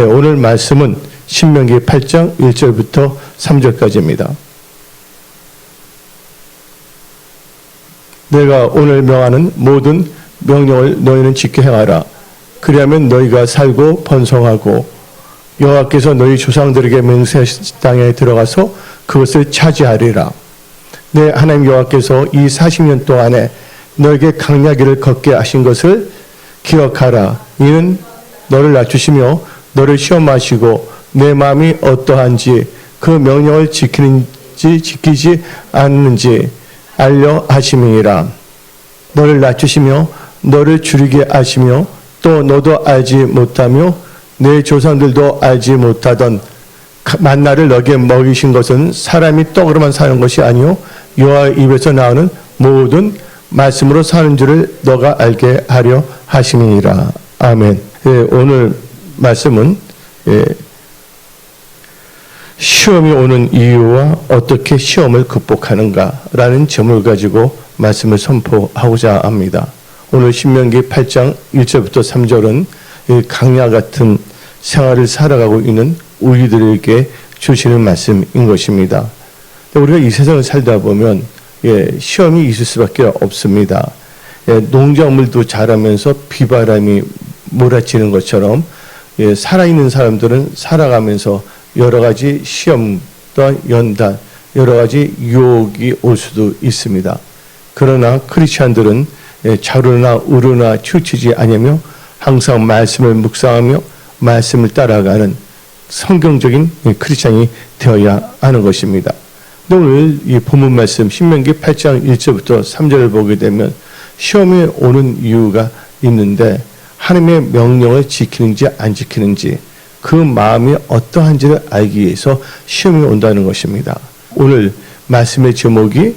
오늘 말씀은 신명기 8장 1절부터 3절까지입니다. 내가 오늘 명하는 모든 명령을 너희는 지켜 행하라. 그리하면 너희가 살고 번성하고 여호와께서 너희 조상들에게 맹세하신 땅에 들어가서 그것을 차지하리라. 내 하나님 여호와께서 이 40년 동안에 너에게 강야기를 걷게 하신 것을 기억하라. 이는 너를 낮추시며 너를 시험하시고 내 마음이 어떠한지 그 명령을 지키는지 지키지 않는지 알려 하심이니라. 너를 낮추시며 너를 줄이게 하시며 또 너도 알지 못하며 내 조상들도 알지 못하던 만나를 너에게 먹이신 것은 사람이 떡으로만 사는 것이 아니요 여호와 입에서 나오는 모든 말씀으로 사는 줄을 너가 알게 하려 하심이니라. 아멘. 오늘 말씀은 시험이 오는 이유와 어떻게 시험을 극복하는가라는 점을 가지고 말씀을 선포하고자 합니다. 오늘 신명기 8장 1절부터 3절은 강야 같은 생활을 살아가고 있는 우리들에게 주시는 말씀인 것입니다. 우리가 이 세상을 살다 보면 시험이 있을 수밖에 없습니다. 농작물도 자라면서 비바람이 몰아치는 것처럼 살아있는 사람들은 살아가면서 여러 가지 시험과 연단, 여러 가지 유혹이 올 수도 있습니다. 그러나 크리스찬들은 좌르나 우르나 치우치지 아니하며 항상 말씀을 묵상하며 말씀을 따라가는 성경적인 크리스찬이 되어야 하는 것입니다. 오늘 이 본문 말씀 신명기 8장 1절부터 3절을 보게 되면 시험이 오는 이유가 있는데 하나님의 명령을 지키는지 안 지키는지 그 마음이 어떠한지를 알기 위해서 시험이 온다는 것입니다. 오늘 말씀의 제목이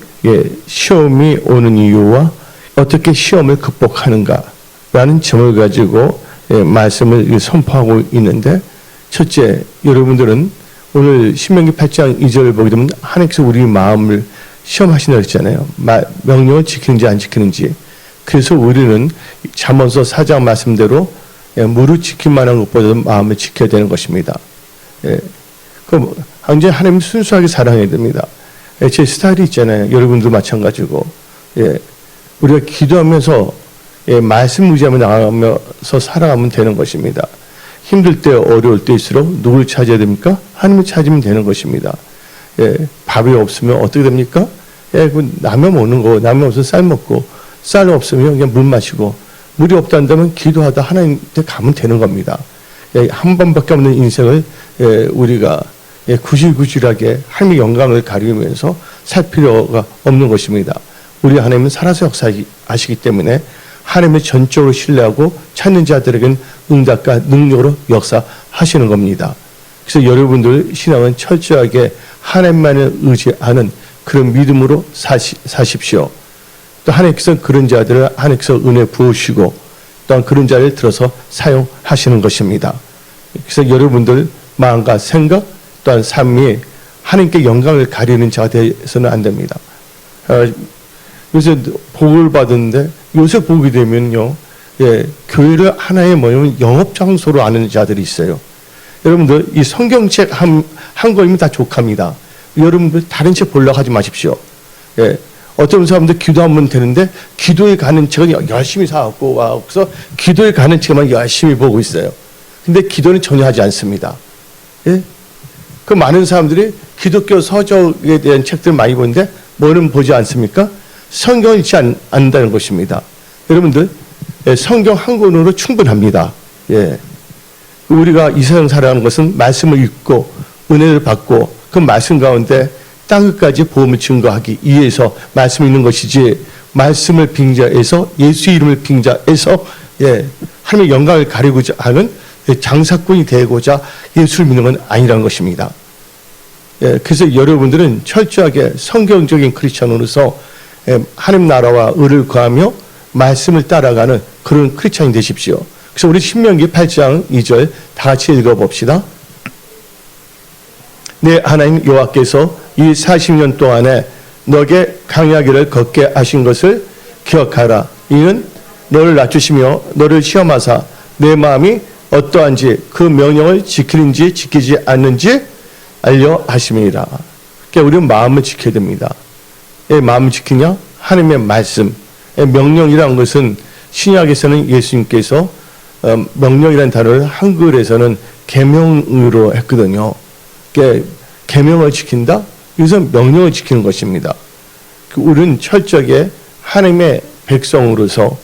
시험이 오는 이유와 어떻게 시험을 극복하는가라는 점을 가지고 말씀을 선포하고 있는데, 첫째, 여러분들은 오늘 신명기 8장 2절을 보게 되면 하나님께서 우리 마음을 시험하신다고 했잖아요. 명령을 지키는지 안 지키는지. 그래서 우리는 잠언서 4장 말씀대로 무릇 지킬 만한 것보다 마음을 지켜야 되는 것입니다. 그럼 완전히 하나님 순수하게 사랑해야 됩니다. 제 스타일이 있잖아요. 여러분도 마찬가지고. 우리가 기도하면서 말씀 의지하며 나가면서 살아가면 되는 것입니다. 힘들 때 어려울 때일수록 누굴 찾아야 됩니까? 하나님을 찾으면 되는 것입니다. 밥이 없으면 어떻게 됩니까? 라면 먹는 거, 라면 없으면 쌀 먹고, 쌀 없으면 그냥 물 마시고, 물이 없다면 기도하다 하나님한테 가면 되는 겁니다. 한 번밖에 없는 인생을 우리가 구질구질하게 하나님의 영광을 가리면서 살 필요가 없는 것입니다. 우리 하나님은 살아서 역사하시기 때문에 하나님을 전적으로 신뢰하고 찾는 자들에게는 응답과 능력으로 역사하시는 겁니다. 그래서 여러분들 신앙은 철저하게 하나님만을 의지하는 그런 믿음으로 사십시오. 또 하나님께서 그런 자들을 하나님께서 은혜 부으시고 또한 그런 자를 들어서 사용하시는 것입니다. 그래서 여러분들 마음과 생각 또한 삶이 하나님께 영광을 가리는 자가 되어서는 안 됩니다. 요새 복을 받았는데 요새 보게 되면요, 교회를 하나의 영업 장소로 아는 자들이 있어요. 여러분들 이 성경책 한 권이면 다 족합니다. 여러분들 다른 책 보려고 하지 마십시오. 어떤 사람들 기도하면 되는데 기도에 가는 책은 열심히 사갖고 와서 기도에 가는 책만 열심히 보고 있어요. 근데 기도는 전혀 하지 않습니다. 그 많은 사람들이 기독교 서적에 대한 책들 많이 보는데 뭐는 보지 않습니까? 성경을 읽지 않는다는 것입니다. 여러분들 성경 한 권으로 충분합니다. 우리가 이 세상 살아가는 것은 말씀을 읽고 은혜를 받고 그 말씀 가운데 땅끝까지 복음을 증거하기 위해서 말씀이 있는 것이지, 말씀을 빙자해서 예수 이름을 빙자해서 하나님의 영광을 가리고자 하는 장사꾼이 되고자 예수를 믿는 건 아니라는 것입니다. 그래서 여러분들은 철저하게 성경적인 크리스찬으로서 하나님 나라와 의를 구하며 말씀을 따라가는 그런 크리스찬이 되십시오. 그래서 우리 신명기 8장 2절 다 같이 읽어봅시다. 내 하나님 여호와께서 이 40년 동안에 너에게 강야기를 걷게 하신 것을 기억하라. 이는 너를 낮추시며 너를 시험하사 내 마음이 어떠한지 그 명령을 지키는지 지키지 않는지 알려 하심이라. 그러니까 우리는 마음을 지켜야 됩니다. 왜 마음을 지키냐? 하나님의 말씀. 명령이라는 것은 신약에서는 예수님께서 명령이라는 단어를 한글에서는 계명으로 했거든요. 그러니까 계명을 지킨다? 이것은 명령을 지키는 것입니다. 우리는 철저하게 하나님의 백성으로서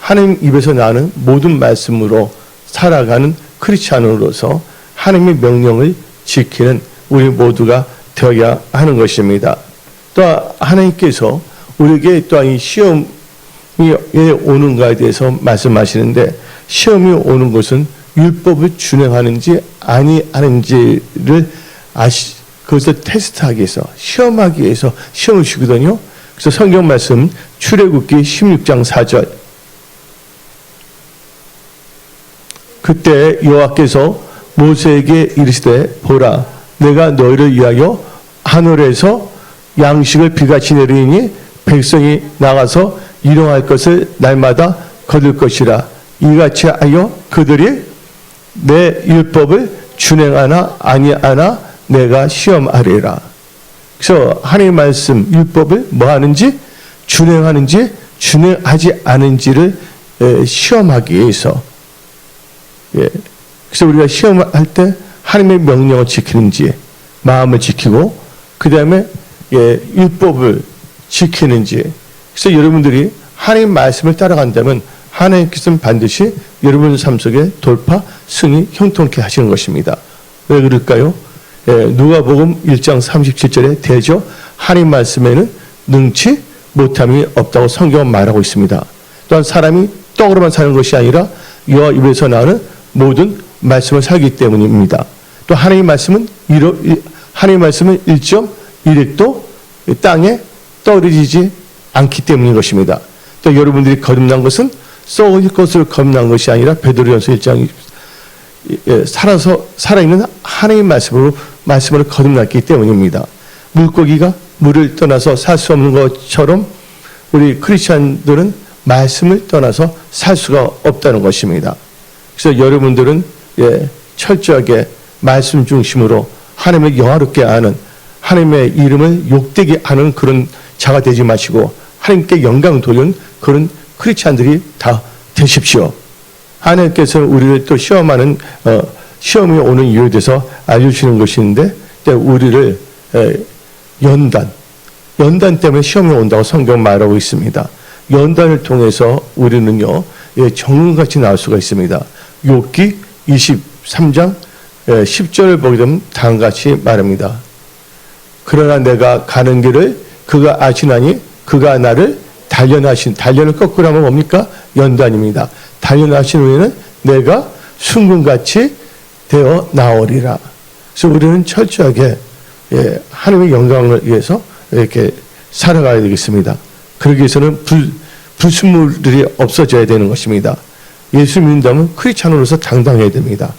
하나님 입에서 나는 모든 말씀으로 살아가는 크리스찬으로서 하나님의 명령을 지키는 우리 모두가 되어야 하는 것입니다. 또 하나님께서 우리에게 또한 이 시험이 왜 오는가에 대해서 말씀하시는데, 시험이 오는 것은 율법을 준행하는지 아니하는지를 그것을 테스트하기 위해서, 시험하기 위해서 시험을 주거든요. 그래서 성경 말씀 출애굽기 16장 4절. 그때 여호와께서 모세에게 이르시되 보라, 내가 너희를 위하여 하늘에서 양식을 비같이 내리니 백성이 나가서 일용할 것을 날마다 거둘 것이라. 이같이 하여 그들이 내 율법을 준행하나 아니하나 내가 시험하리라. 그래서 하나님의 말씀 율법을 뭐 하는지, 준행하는지 준행하지 않은지를 시험하기 위해서, 그래서 우리가 시험할 때 하나님의 명령을 지키는지, 마음을 지키고 그 다음에 율법을 지키는지. 그래서 여러분들이 하나님 말씀을 따라간다면 하나님께서는 반드시 여러분 삶 속에 돌파, 승리, 형통케 하시는 것입니다. 왜 그럴까요? 누가복음 1장 37절에 대저 하나님 말씀에는 능치 못함이 없다고 성경은 말하고 있습니다. 또한 사람이 떡으로만 사는 것이 아니라 여호와 입에서 나오는 모든 말씀을 살기 때문입니다. 또 하나님의 말씀은 1.1핵도 땅에 떨어지지 않기 때문인 것입니다. 또 여러분들이 거듭난 것은 썩을 것으로 거듭난 것이 아니라 베드로전서 1장 살아있는 하나님의 말씀으로 거듭났기 때문입니다. 물고기가 물을 떠나서 살 수 없는 것처럼 우리 크리스찬들은 말씀을 떠나서 살 수가 없다는 것입니다. 그래서 여러분들은 철저하게 말씀 중심으로 하나님을 영화롭게 하는, 하나님의 이름을 욕되게 하는 그런 자가 되지 마시고 하나님께 영광 돌리는 그런 크리스찬들이 다 되십시오. 하나님께서는 우리를 또 시험하는 시험이 오는 이유에 대해서 알려주시는 것인데, 우리를 연단 때문에 시험이 온다고 성경 말하고 있습니다. 연단을 통해서 우리는요 정금같이 나올 수가 있습니다. 욥기 23장 10절을 보게 되면 다음과 같이 말합니다. 그러나 내가 가는 길을 그가 아시나니 그가 나를 단련을 거꾸로 하면 뭡니까? 연단입니다. 단련하신 후에는 내가 순금같이 되어 나오리라. 그래서 우리는 철저하게 하나님의 영광을 위해서 이렇게 살아가야 되겠습니다. 그러기 위해서는 불순물들이 없어져야 되는 것입니다. 예수 믿는다면 크리스찬으로서 당당해야 됩니다.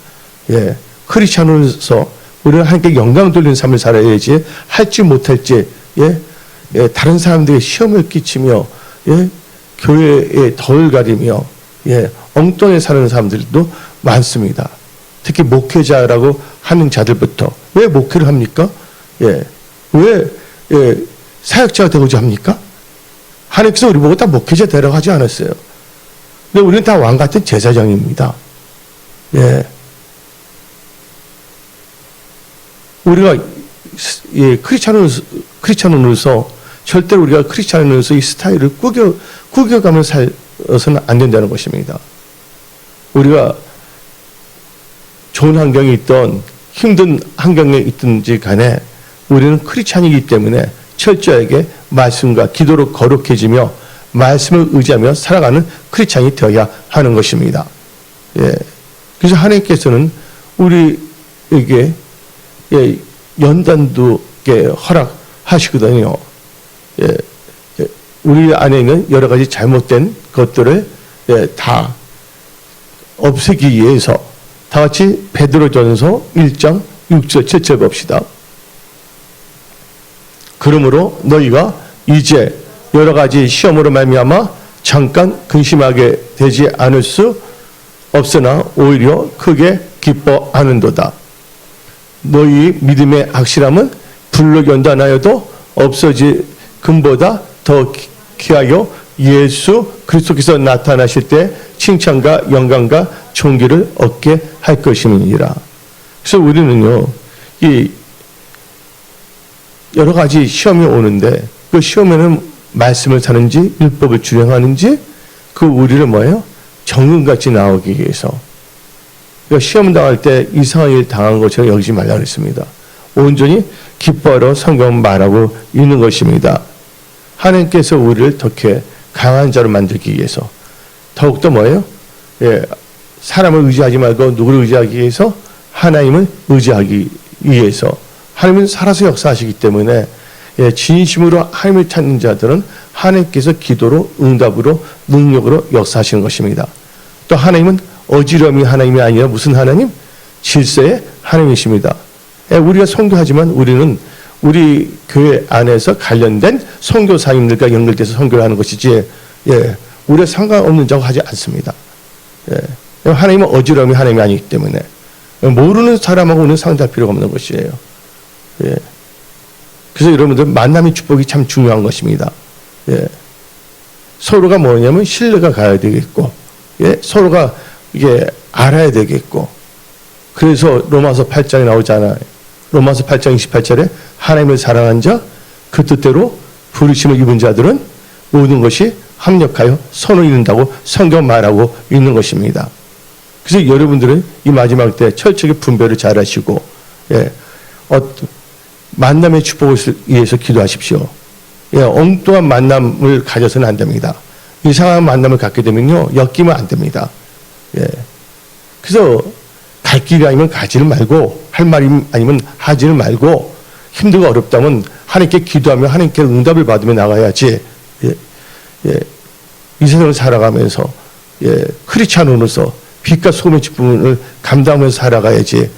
크리스찬으로서 우리는 하나님께 영광 돌리는 삶을 살아야지, 할지 못할지 다른 사람들에게 시험을 끼치며 교회에 덜 가리며 엉뚱하게 사는 사람들도 많습니다. 특히 목회자라고 하는 자들부터. 왜 목회를 합니까? 왜 사역자가 되고자 합니까? 하나님께서 우리 보고 다 목회자 되라고 하지 않았어요. 근데 우리는 다 왕같은 제사장입니다. 우리가 크리스찬으로서 절대로 우리가 크리스찬으로서 이 스타일을 꾸겨가며 살아서는 안 된다는 것입니다. 우리가 좋은 환경에 있던 힘든 환경에 있든지 간에 우리는 크리스찬이기 때문에 철저하게 말씀과 기도로 거룩해지며 말씀을 의지하며 살아가는 크리스찬이 되어야 하는 것입니다. 그래서 하나님께서는 우리에게 연단도 허락하시거든요. 우리 안에 있는 여러 가지 잘못된 것들을 다 없애기 위해서 다 같이 베드로전서 1장 6절 7절 봅시다. 그러므로 너희가 이제 여러 가지 시험으로 말미암아 잠깐 근심하게 되지 않을 수 없으나 오히려 크게 기뻐하는도다. 너희 믿음의 확실함은 불로 연단하여도 없어질 금보다 더 귀하여 예수 그리스도께서 나타나실 때 칭찬과 영광과 존귀를 얻게 할 것임이니라. 그래서 우리는요, 이 여러 가지 시험이 오는데 그 시험에는 말씀을 사는지 율법을 준행하는지 그 우리를 뭐예요? 정금같이 나오기 위해서. 그러니까 시험 당할 때 이상한 일 당한 것처럼 여기지 말라 그랬습니다. 온전히 기뻐하러 성경은 말하고 있는 것입니다. 하나님께서 우리를 더 강한 자로 만들기 위해서 더욱더 뭐예요? 예, 사람을 의지하지 말고 누구를 의지하기 위해서 하나님을 의지하기 위해서. 하나님은 살아서 역사하시기 때문에 예, 진심으로 하나님을 찾는 자들은 하나님께서 기도로 응답으로 능력으로 역사하시는 것입니다. 또 하나님은 어지러움이 하나님이 아니라 무슨 하나님? 질서의 하나님이십니다. 예, 우리가 선교하지만 우리는 우리 교회 안에서 관련된 선교사님들과 연결돼서 선교를 하는 것이지 예, 우리가 상관없는 자고 하지 않습니다. 예, 하나님은 어지러움이 하나님이 아니기 때문에 모르는 사람하고 우리는 상대할 필요가 없는 것이에요. 예. 그래서 여러분들 만남의 축복이 참 중요한 것입니다. 예. 서로가 뭐냐면 신뢰가 가야 되겠고, 예. 서로가 이게 알아야 되겠고, 그래서 로마서 8장에 나오잖아요. 로마서 8장 28절에 하나님을 사랑한 자, 그 뜻대로 부르심을 입은 자들은 모든 것이 합력하여 선을 이룬다고 성경 말하고 있는 것입니다. 그래서 여러분들은 이 마지막 때 철저하게 분별을 잘 하시고, 예. 만남의 축복을 위해서 기도하십시오. 예, 엉뚱한 만남을 가져서는 안 됩니다. 이상한 만남을 갖게 되면요, 엮이면 안 됩니다. 예. 그래서 갈 길이 아니면 가지를 말고, 할 말이 아니면 하지를 말고, 힘들고 어렵다면 하나님께 기도하며 하나님께 응답을 받으며 나가야지, 예, 예. 이 세상을 살아가면서, 예, 크리스찬으로서 빛과 소금의 직분을 감당하면서 살아가야지,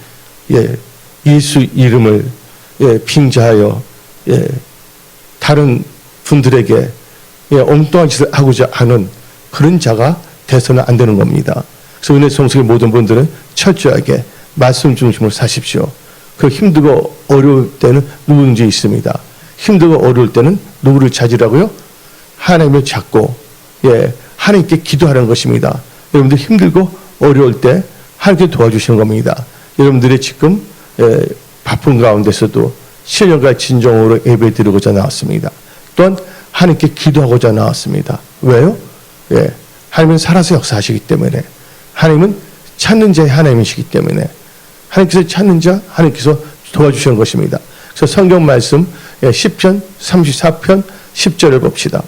예, 예수 이름을 예, 빙자하여 예, 다른 분들에게 예, 엉뚱한 짓을 하고자 하는 그런 자가 돼서는 안 되는 겁니다. 그래서 은혜 성숙의 모든 분들은 철저하게 말씀 중심으로 사십시오. 그 힘들고 어려울 때는 누구든지 있습니다. 힘들고 어려울 때는 누구를 찾으라고요? 하나님을 찾고 예, 하나님께 기도하는 것입니다. 여러분들 힘들고 어려울 때 하나님께 도와주시는 겁니다. 여러분들의 지금 예, 바쁜 가운데서도 신령과 진정으로 예배 드리고자 나왔습니다. 또한 하나님께 기도하고자 나왔습니다. 왜요? 예, 하나님은 살아서 역사하시기 때문에, 하나님은 찾는 자의 하나님이시기 때문에, 하나님께서 찾는 자, 하나님께서 도와주시는 것입니다. 그래서 성경 말씀 예, 10편 34편 10절을 봅시다.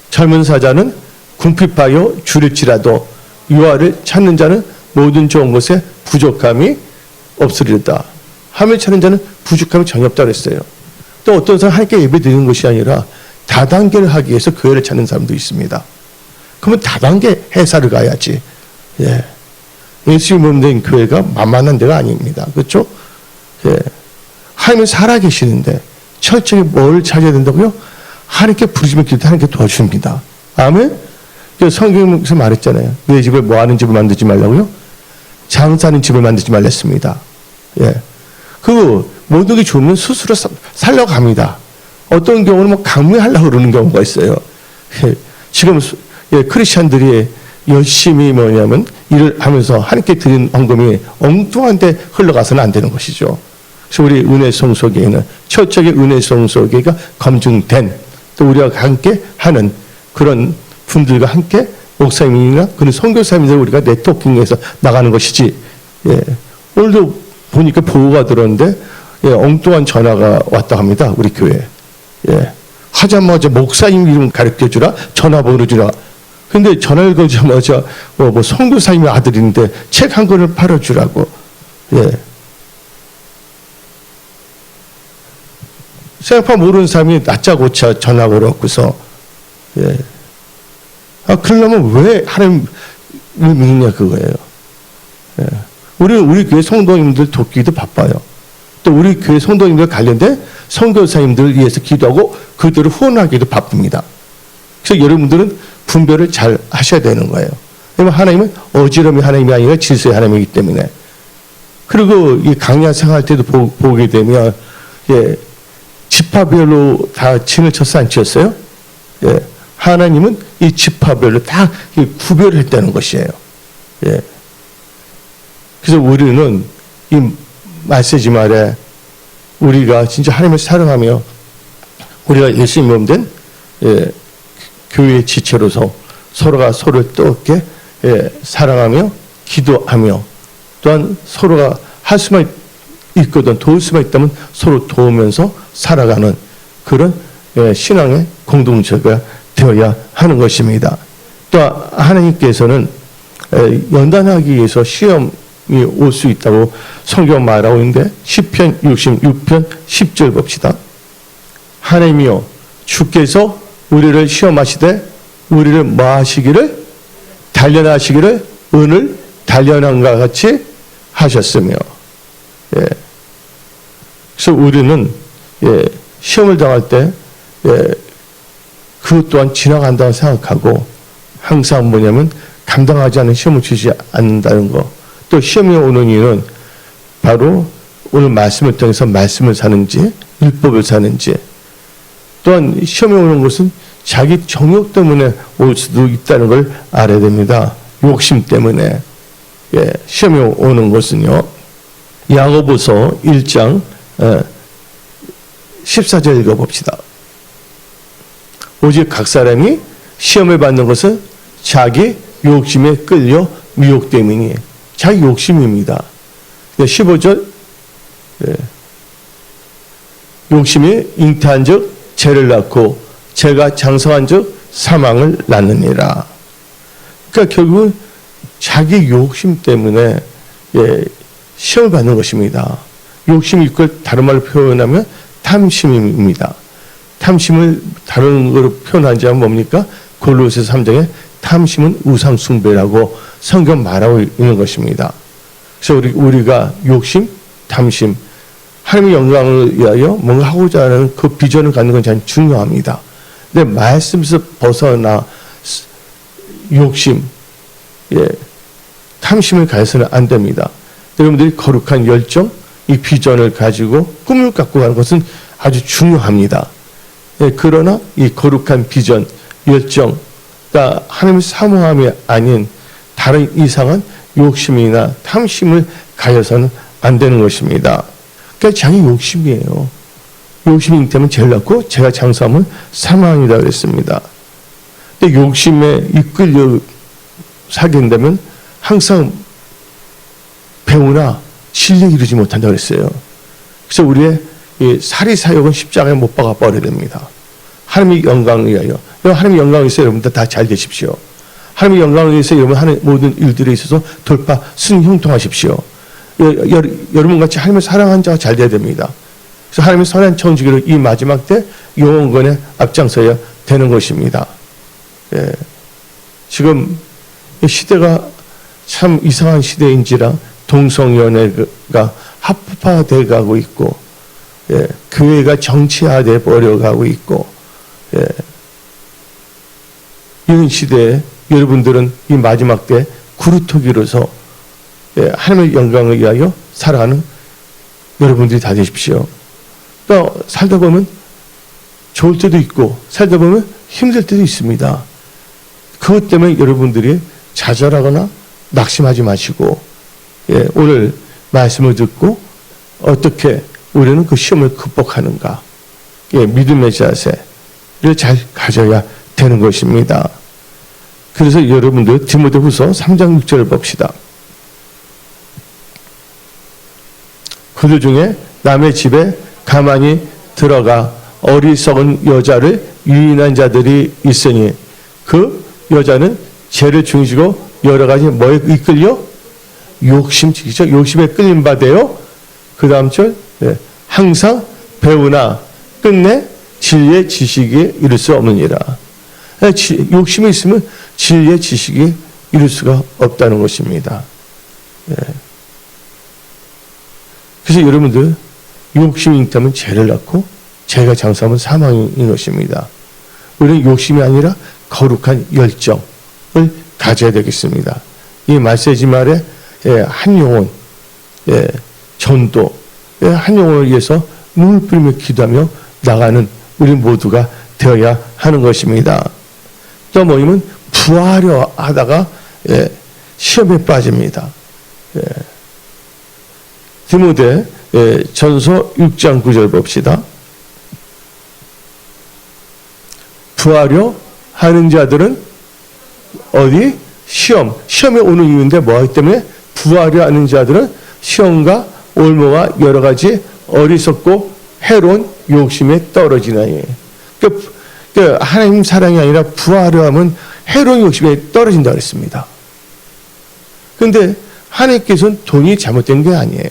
젊은 사자는 궁핍하여 줄일지라도 여호와를 찾는 자는 모든 좋은 것에 부족함이 없으리로다. 하나님을 찾는 자는 부족함이 전혀 없다고 했어요. 또 어떤 사람 하나님께 예배 드리는 것이 아니라 다단계를 하기 위해서 교회를 찾는 사람도 있습니다. 그러면 다단계 회사를 가야지. 예. 예수님 몸된 교회가 만만한 데가 아닙니다. 그렇죠? 예. 하나님은 살아계시는데 철저히 뭘 찾아야 된다고요? 하나님께 부르시면 기도 하나님께 도와주십니다. 아멘? 성경에서 말했잖아요. 내 집을 뭐 하는 집을 만들지 말라고요? 장사하는 집을 만들지 말랬습니다. 예. 그 모든 게 좋으면 스스로 살려고 합니다. 어떤 경우는 뭐 강매하려고 그러는 경우가 있어요. 예. 지금 예, 크리스찬들이 열심히 뭐냐면 일을 하면서 하나님께 드린 헌금이 엉뚱한 데 흘러가서는 안 되는 것이죠. 그래서 우리 은혜 성소교회는 철저하게 은혜 성소교회가 검증된 또 우리와 함께 하는 그런 분들과 함께 목사님이나 그런 선교사님들 우리가 네트워킹해서 나가는 것이지. 예. 오늘도 보니까 보고가 들었는데 예, 엉뚱한 전화가 왔다 합니다. 우리 교회. 예. 하자마자 목사님 이름 가르쳐주라, 전화번호 주라. 근데 전화를 걸자마자 뭐 선교사님의 아들인데 책 한 권을 팔아주라고. 예. 생각파 모르는 사람이 낯자고차 전화 걸었고서 예. 아, 그러려면 왜 하나님을 믿느냐 그거예요. 예. 우리 교회 성도님들 돕기도 바빠요. 또 우리 교회 성도님들 관련된 선교사님들을 위해서 기도하고 그들을 후원하기도 바쁩니다. 그래서 여러분들은 분별을 잘 하셔야 되는 거예요. 왜냐면 하나님은 어지러움이 하나님이 아니라 질서의 하나님이기 때문에. 그리고 이 강야 생활 때도 보게 되면, 예, 지파별로 다 진을 쳤어, 안 쳤어요? 예, 하나님은 이 지파별로 다 구별을 했다는 것이에요. 예. 그래서 우리는 이 메시지 말에 우리가 진짜 하나님을 사랑하며 우리가 예수님 몸된, 예, 교회의 지체로서 서로가 서로를 뜨겁게, 예, 사랑하며 기도하며 또한 서로가 할 수만 있거든 도울 수만 있다면 서로 도우면서 살아가는 그런, 예, 신앙의 공동체가 되어야 하는 것입니다. 또 하나님께서는, 예, 연단하기 위해서 시험이 올 수 있다고 성경 말하고 있는데 시편 66편 10절 봅시다. 하나님이여 주께서 우리를 시험하시되 우리를 뭐 하시기를? 단련하시기를 은을 단련함과 같이 하셨으며. 예. 그래서 우리는, 예, 시험을 당할 때, 예, 그것 또한 지나간다고 생각하고 항상 뭐냐면 감당하지 않은 시험을 주지 않는다는 거. 또 시험이 오는 이유는 바로 오늘 말씀을 통해서 말씀을 사는지 율법을 사는지, 또한 시험이 오는 것은 자기 정욕 때문에 올 수도 있다는 걸 알아야 됩니다. 욕심 때문에. 예, 시험이 오는 것은요. 야고보서 1장 14절 읽어봅시다. 오직 각 사람이 시험을 받는 것은 자기 욕심에 끌려 미혹됨이니. 자기 욕심입니다. 15절, 예. 욕심이 잉태한 즉 죄를 낳고 죄가 장성한 즉 사망을 낳느니라. 그러니까 결국은 자기 욕심 때문에, 예, 시험을 받는 것입니다. 욕심이 이걸 다른 말로 표현하면 탐심입니다. 탐심을 다른 거로 표현하자면 뭡니까? 골로새서 3장에 탐심은 우상 숭배라고 성경 말하고 있는 것입니다. 그래서 우리가 욕심, 탐심, 하나님의 영광을 위하여 뭔가 하고자 하는 그 비전을 갖는 건 참 중요합니다. 근데 말씀에서 벗어나 욕심, 예, 탐심을 가해서는 안 됩니다. 여러분들이 거룩한 열정, 이 비전을 가지고 꿈을 갖고 가는 것은 아주 중요합니다. 예, 그러나 이 거룩한 비전, 열정, 그러니까 하나님의 사모함이 아닌 다른 이상한 욕심이나 탐심을 가해서는 안 되는 것입니다. 그러니까 자기 욕심이에요. 욕심이 잉태하면 죄를 낳고 죄가 장수하면 사망이다 그랬습니다. 근데 욕심에 이끌려 살게 된다면 항상 배우나 진리에 이르지 못한다 그랬어요. 그래서 우리의 이 사리사욕은 십자가에 못 박아 버려야 됩니다. 하나님의 영광을 위하여. 하나님의 영광을 위해서 여러분들 다 잘 되십시오. 하나님의 영광을 위해서 여러분 하는 모든 일들에 있어서 돌파, 승형통하십시오. 여러분 같이 하나님을 사랑하는 자가 잘 돼야 됩니다. 그래서 하나님의 선한 청지기로 이 마지막 때 영원권에 앞장서야 되는 것입니다. 예. 지금 이 시대가 참 이상한 시대인지라 동성연애가 합법화되어 가고 있고, 예. 교회가 정치화되어 버려가고 있고, 예. 이런 시대에 여러분들은 이 마지막 때 구루토기로서, 예, 하나님의 영광을 위하여 살아가는 여러분들이 다 되십시오. 또 살다 보면 좋을 때도 있고 살다 보면 힘들 때도 있습니다. 그것 때문에 여러분들이 좌절하거나 낙심하지 마시고, 예, 오늘 말씀을 듣고 어떻게 우리는 그 시험을 극복하는가, 예, 믿음의 자세를 잘 가져야 되는 것입니다. 그래서 여러분들 디모데후서 3장 6절을 봅시다. 그들 중에 남의 집에 가만히 들어가 어리석은 여자를 유인한 자들이 있으니 그 여자는 죄를 중지고 여러 가지 뭐에 이끌려? 욕심이죠. 욕심에 끌림 받아요. 그 다음 절, 네. 항상 배우나 끝내 진리의 지식에 이를 수 없느니라. 욕심이 있으면 진리의 지식이 이룰 수가 없다는 것입니다. 네. 그래서 여러분들 욕심이 있다면 죄를 낳고 죄가 장수하면 사망인 것입니다. 우리는 욕심이 아니라 거룩한 열정을 가져야 되겠습니다. 이 메시지 말에 한 영혼, 전도, 한 영혼을 위해서 눈을 뿌리며 기도하며 나가는 우리 모두가 되어야 하는 것입니다. 또 뭐냐면 부하려 하다가 시험에 빠집니다. 디모데 전서 6장 9절 봅시다. 부하려 하는 자들은 어디? 시험에 오는 이유인데 뭐하기 때문에? 부하려 하는 자들은 시험과 올무와 여러 가지 어리석고 해로운 욕심에 떨어지나니. 그러니까 하나님 사랑이 아니라 부하려 하면 해로운 욕심에 떨어진다고 했습니다. 그런데 하나님께서는 돈이 잘못된 게 아니에요.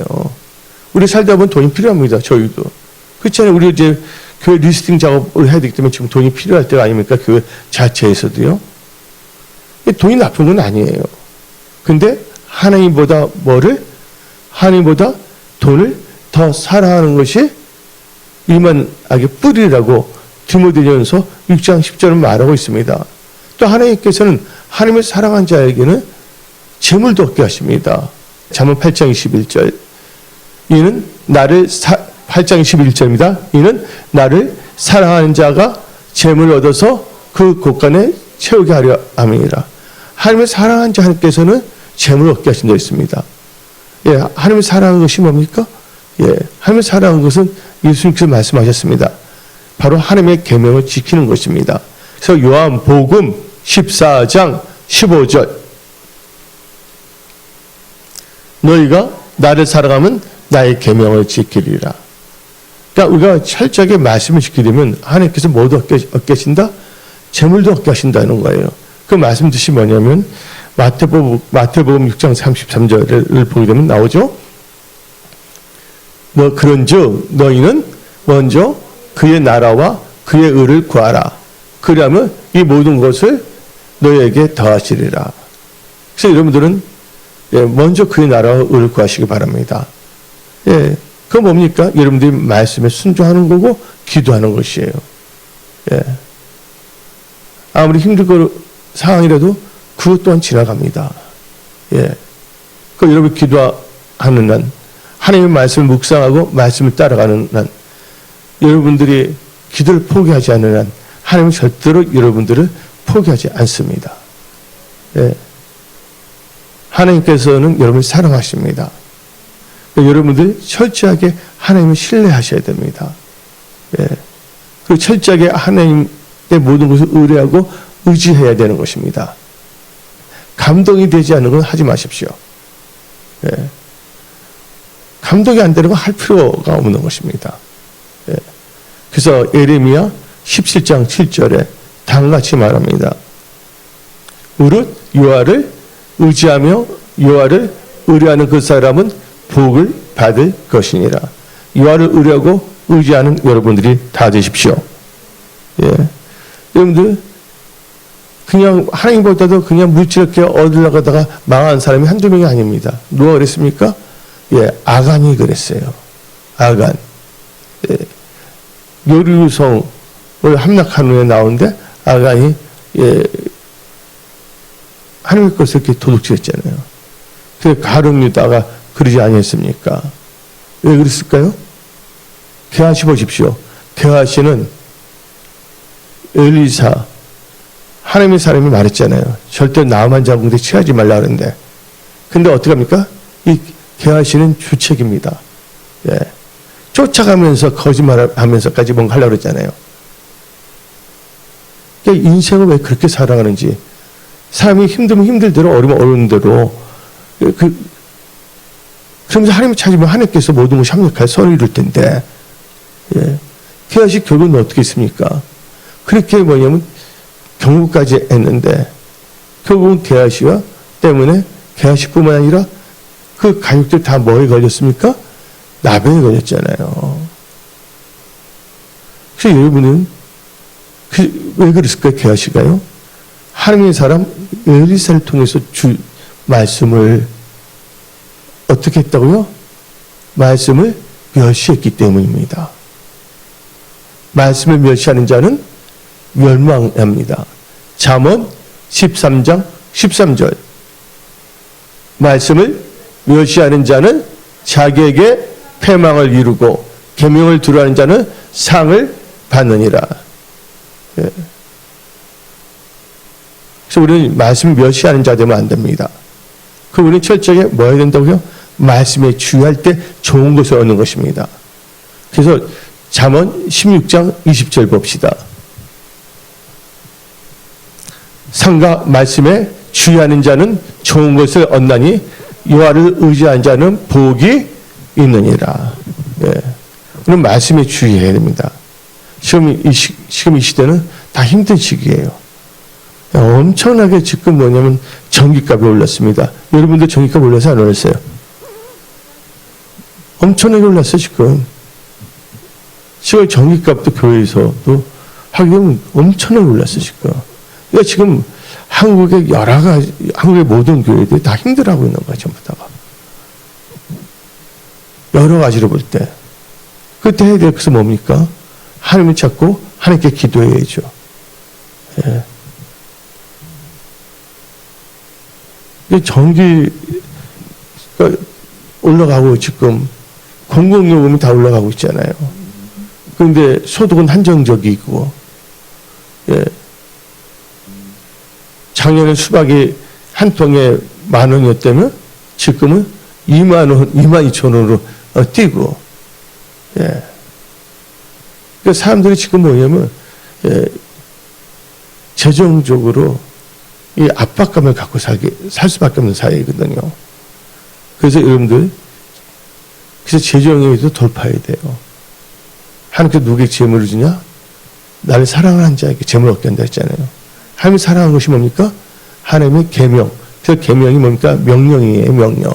우리 살다 보면 돈이 필요합니다. 저희도. 그렇잖아요. 우리 이제 교회 리스팅 작업을 해야 되기 때문에 지금 돈이 필요할 때가 아닙니까? 교회 자체에서도요. 돈이 나쁜 건 아니에요. 근데 하나님보다 하나님보다 돈을 더 사랑하는 것이 이만하게 뿌리라고 디모데전서 6장 10절은 말하고 있습니다. 또 하나님께서는 하나님을 사랑한 자에게는 재물도 얻게 하십니다. 잠언 8장 21절. 이는 나를 8장 21절입니다. 이는 나를 사랑하는 자가 재물을 얻어서 그 곳간에 채우게 하려 함이니라. 하나님을 사랑하는 자 하나님께서는 재물을 얻게 하신다 했습니다. 하나님을 사랑하는 것이 뭡니까? 하나님을 사랑하는 것은 예수님께서 말씀하셨습니다. 바로 하나님의 계명을 지키는 것입니다. 그래서 요한복음 14장 15절. 너희가 나를 사랑하면 나의 계명을 지키리라. 그러니까 우리가 철저하게 말씀을 지키려면 하나님께서 모두 얻게 하신다? 재물도 얻게 하신다는 거예요. 그 말씀 뜻이 뭐냐면 마태복음 6장 33절을 보게 되면 나오죠. 그런즉 너희는 먼저 그의 나라와 그의 의를 구하라. 그러면 이 모든 것을 너희에게 더하시리라. 그래서 여러분들은 먼저 그의 나라와 의를 구하시기 바랍니다. 그건 뭡니까? 여러분들이 말씀에 순종하는 거고 기도하는 것이에요. 아무리 힘든 상황이라도 그것 또한 지나갑니다. 그 여러분 기도하는 난, 하나님의 말씀을 묵상하고 말씀을 따라가는 난, 여러분들이 기도를 포기하지 않는 한 하나님은 절대로 여러분들을 포기하지 않습니다. 하나님께서는 여러분을 사랑하십니다. 여러분들이 철저하게 하나님을 신뢰하셔야 됩니다. 그리고 철저하게 하나님의 모든 것을 의뢰하고 의지해야 되는 것입니다. 감동이 되지 않는 건 하지 마십시오. 감동이 안 되는 건 할 필요가 없는 것입니다. 그래서 예레미야 17장 7절에 다음같이 말합니다. 무릇 여호와를 의지하며 여호와를 의뢰하는 그 사람은 복을 받을 것이니라. 여호와를 의뢰하고 의지하는 여러분들이 다 되십시오. 여러분들 그냥 하나님보다도 그냥 물질을 얻으려고 하다가 망한 사람이 한두 명이 아닙니다. 누가 그랬습니까? 아간이 그랬어요. 아간. 요리성을 함락한 후에 나오는데 아간이 하나님의 것을 이렇게 도둑질했잖아요. 그래서 가룟 유다가 그러지 아니했습니까? 왜 그랬을까요? 게하시 보십시오. 게하시는 엘리사 하나님의 사람이 말했잖아요. 절대 나만 장군한테 취하지 말라 그러는데. 근데 어떻게 합니까? 이 게하시는 주책입니다. 쫓아가면서 거짓말하면서까지 뭔가 하려고 그랬잖아요. 그러니까 인생을 왜 그렇게 살아가는지. 사람이 힘들면 힘들 대로 어려우면 어려운 대로 그러면서 하나님을 찾으면 하나님께서 모든 것이 합력하여 선을 이룰 텐데 게하시 결국은 어떻게 했습니까? 그렇게 뭐냐면 경고까지 했는데 결국은 게하시와 때문에 게하시뿐만 아니라 그 가족들 다 뭐에 걸렸습니까? 나병에 걸렸잖아요. 그래서 여러분은 왜 그랬을까요? 게하시가요? 하나님의 사람 엘리사를 통해서 주 말씀을 어떻게 했다고요? 말씀을 멸시했기 때문입니다. 말씀을 멸시하는 자는 멸망합니다. 잠언 13장 13절. 말씀을 멸시하는 자는 자기에게 패망을 이루고 계명을 두려워하는 자는 상을 받느니라. 예. 그래서 우리는 말씀을 멸시하는 자 되면 안 됩니다. 그 우리는 철저하게 뭐 해야 된다고요? 말씀에 주의할 때 좋은 것을 얻는 것입니다. 그래서 잠언 16장 20절 봅시다. 상과 말씀에 주의하는 자는 좋은 것을 얻나니 여호와를 의지하는 자는 복이 있느니라. 예. 우리는 말씀에 주의해야 됩니다. 지금 이 시대는 다 힘든 시기예요. 엄청나게 지금 뭐냐면 전기값이 올랐습니다. 여러분들 전기값 올라서 안 올랐어요? 엄청나게 올랐어요, 지금. 지금 전기값도 교회에서도 하게 되면 엄청나게 올랐어요, 지금. 그러니까 지금 한국의 여러 가지, 한국의 모든 교회들이 다 힘들어하고 있는 거예요, 전부 다가. 여러 가지로 볼 때. 그때 해야 될 것은 뭡니까? 하나님을 찾고 하나님께 기도해야죠. 예. 전기가 올라가고 지금 공공요금이 다 올라가고 있잖아요. 그런데 소득은 한정적이고, 예. 작년에 수박이 한 통에 10,000원이었다면 지금은 20,000원, 22,000원으로 뛰고, 예. 그러니까 사람들이 지금 뭐냐면, 예. 재정적으로 이 압박감을 갖고 살 수밖에 없는 사회이거든요. 그래서 여러분들, 그래서 재정에도 돌파해야 돼요. 하나님께 누구에게 재물을 주냐? 나를 사랑하는 자에게 재물을 얻게 한다 했잖아요. 하나님이 사랑하는 것이 뭡니까? 하나님의 계명. 그 계명이 뭡니까? 명령이에요, 명령.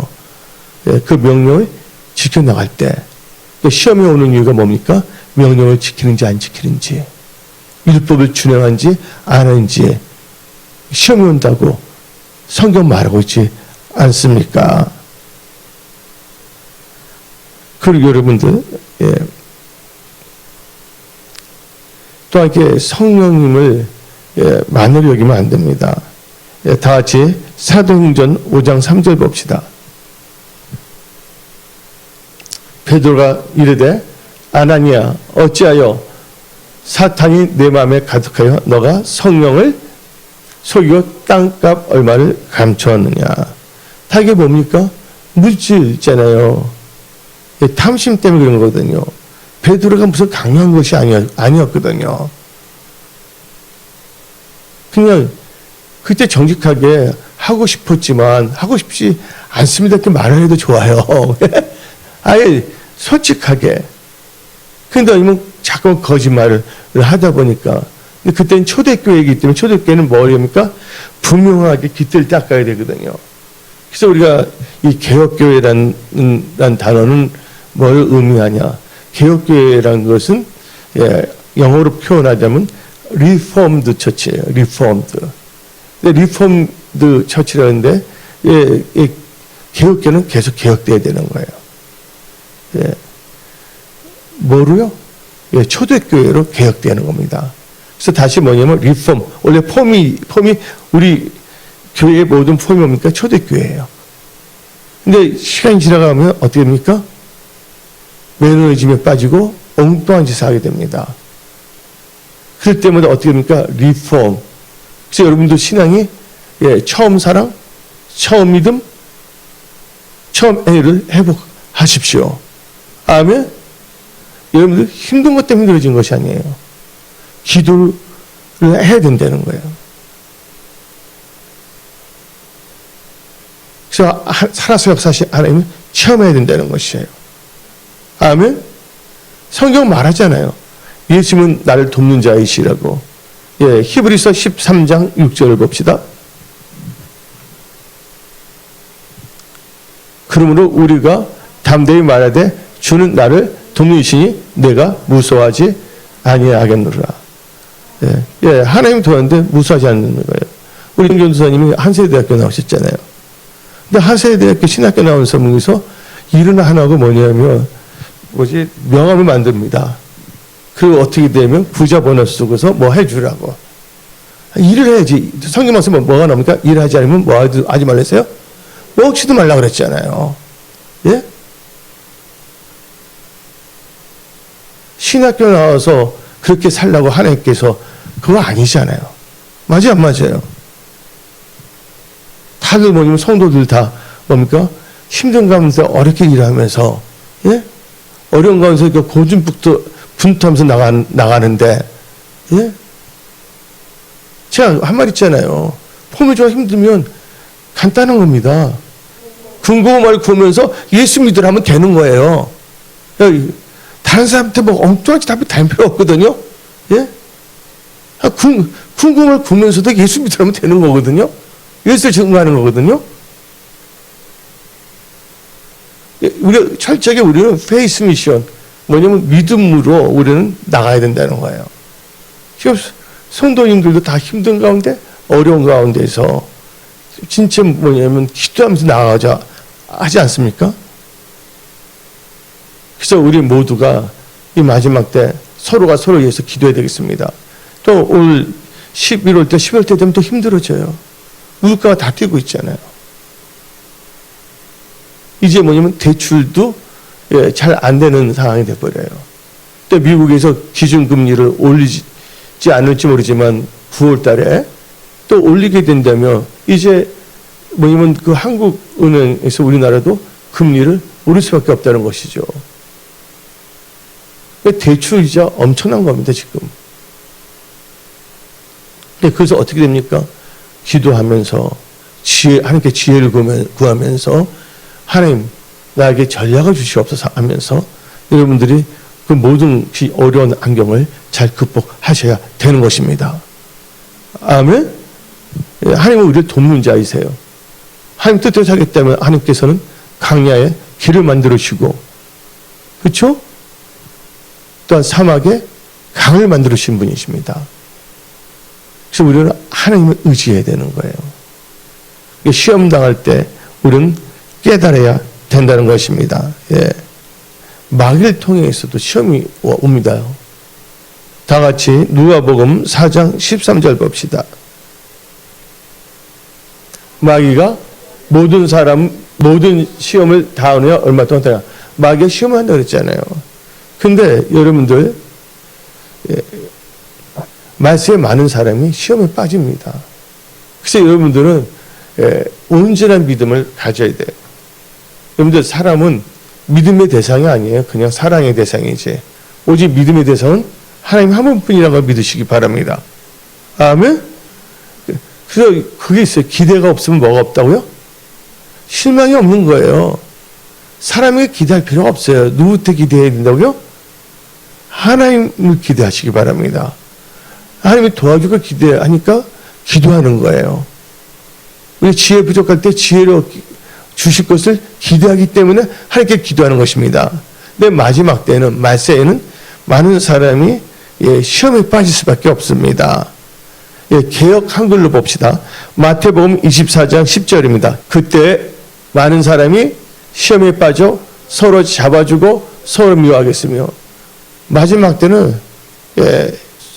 예, 그 명령을 지켜나갈 때, 시험에 오는 이유가 뭡니까? 명령을 지키는지 안 지키는지, 율법을 준행하는지 안 하는지, 시험이 온다고 성경 말하고 있지 않습니까? 그리고 여러분들, 예. 또 이렇게 성령님을 만으로 여기면 안 됩니다. 예, 다 같이 사도행전 5장 3절 봅시다. 베드로가 이르되 아나니야 어찌하여 사탄이 내 마음에 가득하여 너가 성령을 속이고 땅값 얼마를 감추었느냐. 다 이게 뭡니까? 물질이잖아요. 탐심 때문에 그런 거거든요. 베드로가 무슨 강요한 것이 아니었거든요. 그냥 그때 정직하게 하고 싶었지만 하고 싶지 않습니다. 이렇게 말을 해도 좋아요. 아예 솔직하게. 근데 아니면 자꾸 거짓말을 하다 보니까. 근데 그때는 초대교회이기 때문에 초대교회는 뭐랍니까? 분명하게 깃들 닦아야 되거든요. 그래서 우리가 이 개혁교회라는 단어는 뭘 의미하냐? 개혁교회라는 것은 영어로 표현하자면 리포먼드 처치예요. 리포먼드. 리포먼드 처치라는데 개혁교회는 계속 개혁돼야 되는 거예요. 예. 뭐로요? 예, 초대교회로 개혁되는 겁니다. 그래서 다시 뭐냐면 리폼. 원래 폼이 우리 교회의 모든 폼이 뭡니까? 초대교회예요. 근데 시간이 지나가면 어떻게 됩니까? 매너리즘에 빠지고 엉뚱한 짓을 하게 됩니다. 그럴 때마다 어떻게 됩니까? 리폼. 그래서 여러분들 신앙이 처음 사랑, 처음 믿음, 처음 애를 회복하십시오. 아멘? 여러분들 힘든 것 때문에 힘들어진 것이 아니에요. 기도를 해야 된다는 거예요. 그래서 살아서 역사하신 하나님을 체험해야 된다는 것이에요. 아멘? 성경 말하잖아요. 예수님은 나를 돕는 자이시라고. 예, 히브리서 13장 6절을 봅시다. 그러므로 우리가 담대히 말하되 주는 나를 돕는 이시니 내가 무서워하지 아니하겠노라. 예, 하나님 도왔는데 무서워하지 않는 거예요. 우리 교수님이 한세대학교 나오셨잖아요. 근데 한세대학교 신학교 나온 사람에서 일은 하나가 뭐냐면 명함을 만듭니다. 그리고 어떻게 되면 부자 번호 쓰고서 뭐 해주라고. 일을 해야지. 성경 말씀 뭐가 나옵니까? 일하지 않으면 뭐 하지 말랬어요? 먹지도 말라 그랬잖아요. 예? 신학교 나와서 그렇게 살라고 하나님께서 그거 아니잖아요. 맞아요, 안 맞아요? 다들 뭐냐면 성도들 다 뭡니까? 힘든 가운데 어렵게 일하면서, 예? 어려운 가운데 고집부터 분투하면서 나가는데, 예? 제가 한 말 있잖아요. 폼이 좀 힘들면 간단한 겁니다. 군고구마를 구우면서 예수 믿으라 하면 되는 거예요. 다른 사람한테 뭐 엉뚱하게 답이 다 필요 없거든요. 예? 군고구마를 구우면서도 예수 믿으라 하면 되는 거거든요. 예수를 증거하는 거거든요. 우리 철저하게 우리는 페이스 미션, 뭐냐면 믿음으로 우리는 나가야 된다는 거예요. 지금 성도님들도 다 힘든 가운데, 어려운 가운데서 진짜 뭐냐면 기도하면서 나가자 하지 않습니까? 그래서 우리 모두가 이 마지막 때 서로가 서로 위해서 기도해야 되겠습니다. 또 오늘 11월 때, 12월 때 되면 또 힘들어져요. 물가가 다 뛰고 있잖아요. 이제 뭐냐면 대출도 잘 안 되는 상황이 돼버려요. 또 미국에서 기준금리를 올리지 않을지 모르지만 9월 달에 또 올리게 된다면 이제 뭐냐면 그 한국은행에서 우리나라도 금리를 올릴 수밖에 없다는 것이죠. 대출이자 엄청난 겁니다, 지금. 그래서 어떻게 됩니까? 기도하면서 하나님께 지혜를 구하면서 하나님 나에게 전략을 주시옵소서 하면서 여러분들이 그 모든 어려운 환경을 잘 극복하셔야 되는 것입니다. 아멘. 하나님은 우리를 돕는 자이세요. 하나님 뜻대로 살겠다면 하나님께서는 강야에 길을 만들으시고, 그렇죠? 또한 사막에 강을 만들으신 분이십니다. 그래서 우리는 하나님을 의지해야 되는 거예요. 시험 당할 때 우리는 깨달아야 된다는 것입니다. 예. 마귀를 통해서도 시험이 옵니다. 다 같이 누가복음 4장 13절 봅시다. 마귀가 모든 시험을 다 하느냐 얼마 동안 되냐. 마귀가 시험을 한다고 그랬잖아요. 근데 여러분들 말씀에 많은 사람이 시험에 빠집니다. 그래서 여러분들은 온전한 믿음을 가져야 돼요. 여러분들 사람은 믿음의 대상이 아니에요. 그냥 사랑의 대상이지. 오직 믿음의 대상은 하나님 한 분뿐이라고 믿으시기 바랍니다. 아멘? 그래서 그게 있어요. 기대가 없으면 뭐가 없다고요? 실망이 없는 거예요. 사람에게 기대할 필요가 없어요. 누구한테 기대해야 된다고요? 하나님을 기대하시기 바랍니다. 하나님이 도와주고 기대하니까 기도하는 거예요. 우리 지혜 부족할 때 지혜로 주실 것을 기대하기 때문에 하나님께 기도하는 것입니다. 근데 마지막 때는, 말세에는 많은 사람이 시험에 빠질 수밖에 없습니다. 개역 한글로 봅시다. 마태복음 24장 10절입니다. 그때 많은 사람이 시험에 빠져 서로 잡아주고 서로 미워하겠으며, 마지막 때는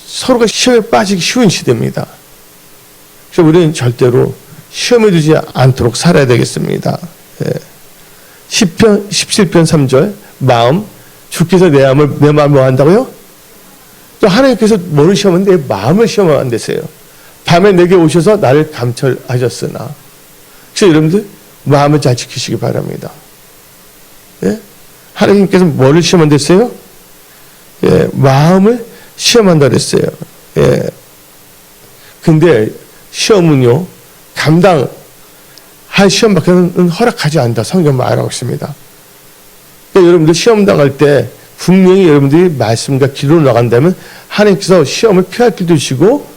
서로가 시험에 빠지기 쉬운 시대입니다. 그래서 우리는 절대로 시험에 들지 않도록 살아야 되겠습니다. 시편 17편 3절 마음, 주께서 내 마음을 뭐 한다고요? 또 하나님께서 뭐를 시험하는데 내 마음을 시험한대세요. 밤에 내게 오셔서 나를 감찰하셨으나. 그래서 여러분들 마음을 잘 지키시기 바랍니다. 예? 하나님께서 뭐를 시험한댔어요? 마음을 시험한다 그랬어요. 근데 시험은요, 감당할 시험밖에는 허락하지 않는다. 성경 말하고 있습니다. 그러니까 여러분들 시험 당할 때 분명히 여러분들이 말씀과 기도로 나간다면 하나님께서 시험을 피할 길도 주시고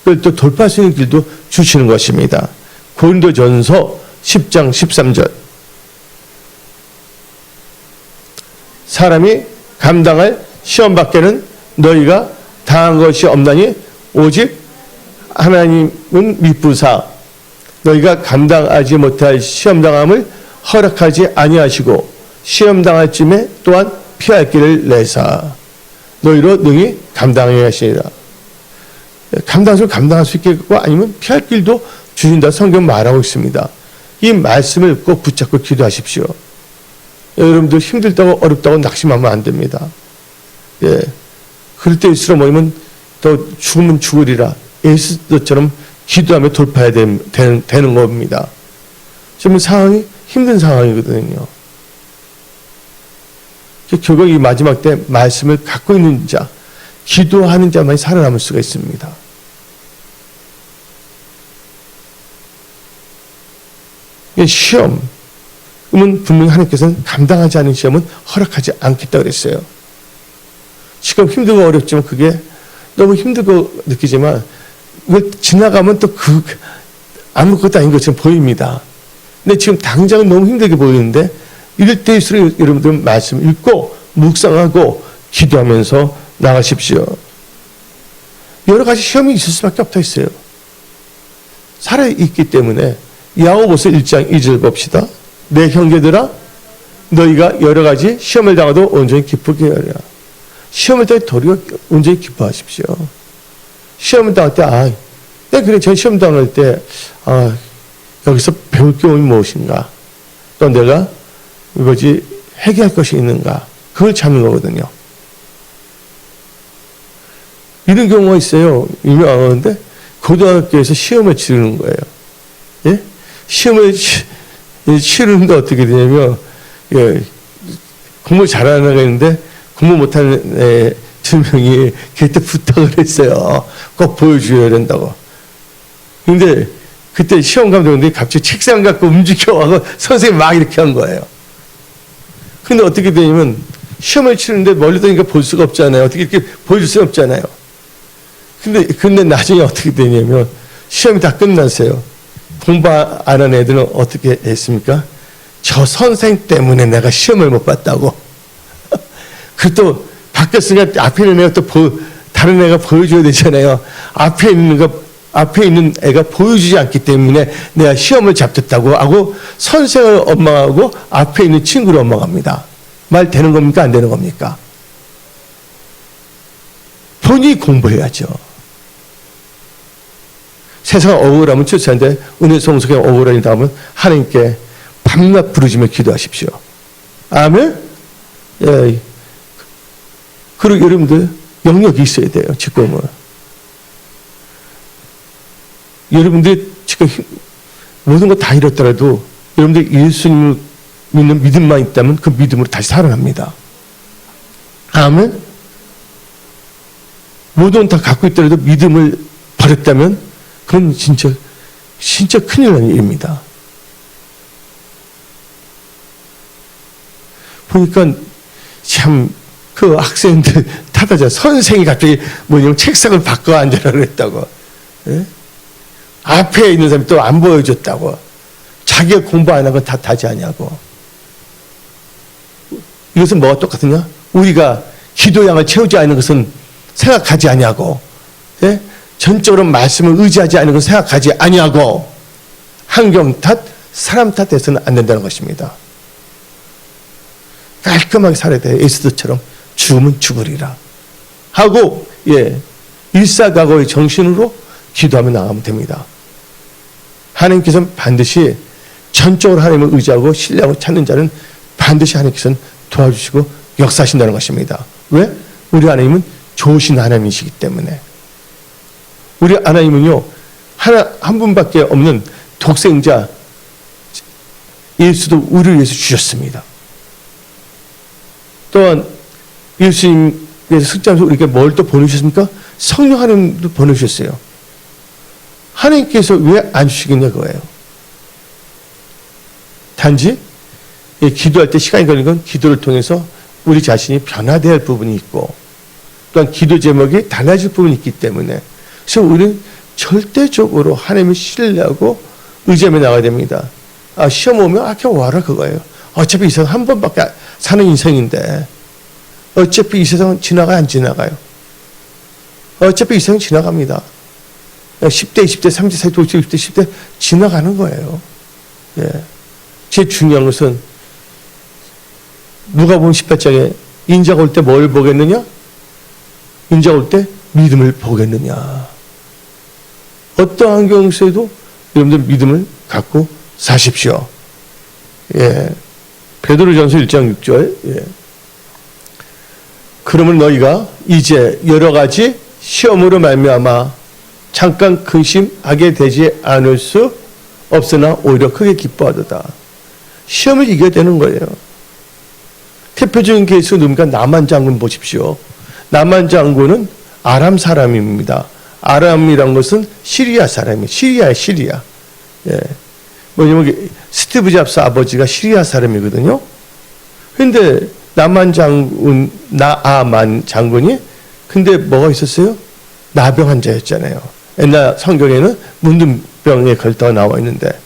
또 돌파할 수 있는 길도 주시는 것입니다. 고린도전서 10장 13절. 사람이 감당할 시험밖에는 너희가 당한 것이 없나니 오직 하나님은 미쁘사 너희가 감당하지 못할 시험당함을 허락하지 아니하시고 시험당할 쯤에 또한 피할 길을 내사 너희로 능히 감당하게 하시리라. 감당할 수 있겠고 아니면 피할 길도 주신다 성경 말하고 있습니다. 이 말씀을 꼭 붙잡고 기도하십시오. 여러분들 힘들다고 어렵다고 낙심하면 안 됩니다. 예. 그럴 때일수록 뭐냐면 더 죽으면 죽으리라. 예수처럼 기도하며 돌파해야 되는 겁니다. 지금 상황이 힘든 상황이거든요. 결국 이 마지막 때 말씀을 갖고 있는 자, 기도하는 자만이 살아남을 수가 있습니다. 시험은 분명히 하나님께서는 감당하지 않은 시험은 허락하지 않겠다 그랬어요. 지금 힘들고 어렵지만 그게 너무 힘들고 느끼지만 이걸 지나가면 또 아무것도 아닌 것처럼 보입니다. 근데 지금 당장은 너무 힘들게 보이는데 이럴 때일수록 여러분들은 말씀 읽고 묵상하고 기도하면서 나가십시오. 여러 가지 시험이 있을 수밖에 없다 했어요. 살아있기 때문에 야고보서 1장 2절 봅시다. 내 형제들아 너희가 여러 가지 시험을 당하도 온전히 기쁘게 하라. 시험을 당할 때 도리어 온전히 기뻐하십시오. 시험을 당할 때 그래 저 시험 당할 때 여기서 배울 교훈이 무엇인가? 또 내가 해결할 것이 있는가? 그걸 찾는 거거든요. 이런 경우가 있어요. 유명한데 고등학교에서 시험을 치르는 거예요. 예? 시험을 치르는데 어떻게 되냐면 공부 잘하는 애가 있는데 공부 못하는 애 2명이 걔한테 부탁을 했어요. 꼭 보여줘야 된다고. 근데 그때 시험 감독인데 갑자기 책상 갖고 움직여가고 선생님이 막 이렇게 한 거예요. 근데 어떻게 되냐면 시험을 치는데 멀리서 니까 볼 수가 없잖아요. 어떻게 이렇게 보여줄 수가 없잖아요. 근데 나중에 어떻게 되냐면 시험이 다 끝났어요. 공부 안 한 애들은 어떻게 했습니까? 저 선생 때문에 내가 시험을 못 봤다고. 그 또 바뀌었으니까 앞에 있는 애가 또 다른 애가 보여줘야 되잖아요. 앞에 있는 애가 보여주지 않기 때문에 내가 시험을 잡혔다고 하고 선생을 원망하고 앞에 있는 친구를 원망합니다. 말 되는 겁니까? 안 되는 겁니까? 본인이 공부해야죠. 세상 억울하면 추천인데 은혜 성속에 억울하니 다음은 하나님께 밤낮 부르짖며 기도하십시오. 아멘. 예. 그리고 여러분들 영역이 있어야 돼요. 지금은 여러분들이 지금 모든 거 다 잃었더라도 여러분들 예수님을 믿는 믿음만 있다면 그 믿음으로 다시 살아납니다. 아멘. 모든 다 갖고 있더라도 믿음을 버렸다면 그건 진짜 큰일 나는 일입니다. 보니까 참 그 학생들 탓하자. 선생이 갑자기 책상을 바꿔 앉으라 그랬다고. 예? 앞에 있는 사람이 또 안 보여줬다고. 자기가 공부 안 한 건 탓하지 않냐고. 이것은 뭐가 똑같으냐? 우리가 기도양을 채우지 않는 것은 생각하지 않냐고. 예? 전적으로 말씀을 의지하지 않는 것을 생각하지 않냐고. 환경 탓, 사람 탓해서는 안 된다는 것입니다. 깔끔하게 살아야 돼요. 에스더처럼 죽으면 죽으리라 하고 일사각오의 정신으로 기도하며 나가면 됩니다. 하나님께서는 반드시 전적으로 하나님을 의지하고 신뢰하고 찾는 자는 반드시 하나님께서는 도와주시고 역사하신다는 것입니다. 왜? 우리 하나님은 좋으신 하나님이시기 때문에. 우리 하나님은요 한 분밖에 없는 독생자 예수도 우리를 위해서 주셨습니다. 또한 예수님께서 숫자에서 우리에게 뭘 또 보내주셨습니까? 성령 하나님도 보내주셨어요. 하나님께서 왜 안 주시겠냐 그거예요. 단지 기도할 때 시간이 걸리는 건 기도를 통해서 우리 자신이 변화되어야 할 부분이 있고 또한 기도 제목이 달라질 부분이 있기 때문에 그래서 우리는 절대적으로 하나님을 신뢰하고 의지하며 나가야 됩니다. 시험 오면 그냥 와라 그거예요. 어차피 이 세상 한 번밖에 사는 인생인데 어차피 이 세상은 지나가요 안 지나가요? 어차피 이 세상은 지나갑니다. 10대, 20대, 30대, 40대, 60대, 10대 지나가는 거예요. 제일 중요한 것은 누가복음 18장에 인자가 올 때 뭘 보겠느냐? 인자가 올 때 믿음을 보겠느냐? 어떠한 경우에도 여러분들 믿음을 갖고 사십시오. 예. 베드로전서 1장 6절. 예. 그러면 너희가 이제 여러 가지 시험으로 말미암아 잠깐 근심하게 되지 않을 수 없으나 오히려 크게 기뻐하도다. 시험을 이겨야 되는 거예요. 대표적인 케이스 누굽니까? 나만 장군 보십시오. 나만 장군은 아람 사람입니다. 아람이란 것은 시리아 사람이에요. 시리아. 예. 뭐냐면 스티브 잡스 아버지가 시리아 사람이거든요. 근데 나만 장군이 근데 뭐가 있었어요? 나병 환자였잖아요. 옛날 성경에는 문둥병에 걸다가 나와 있는데,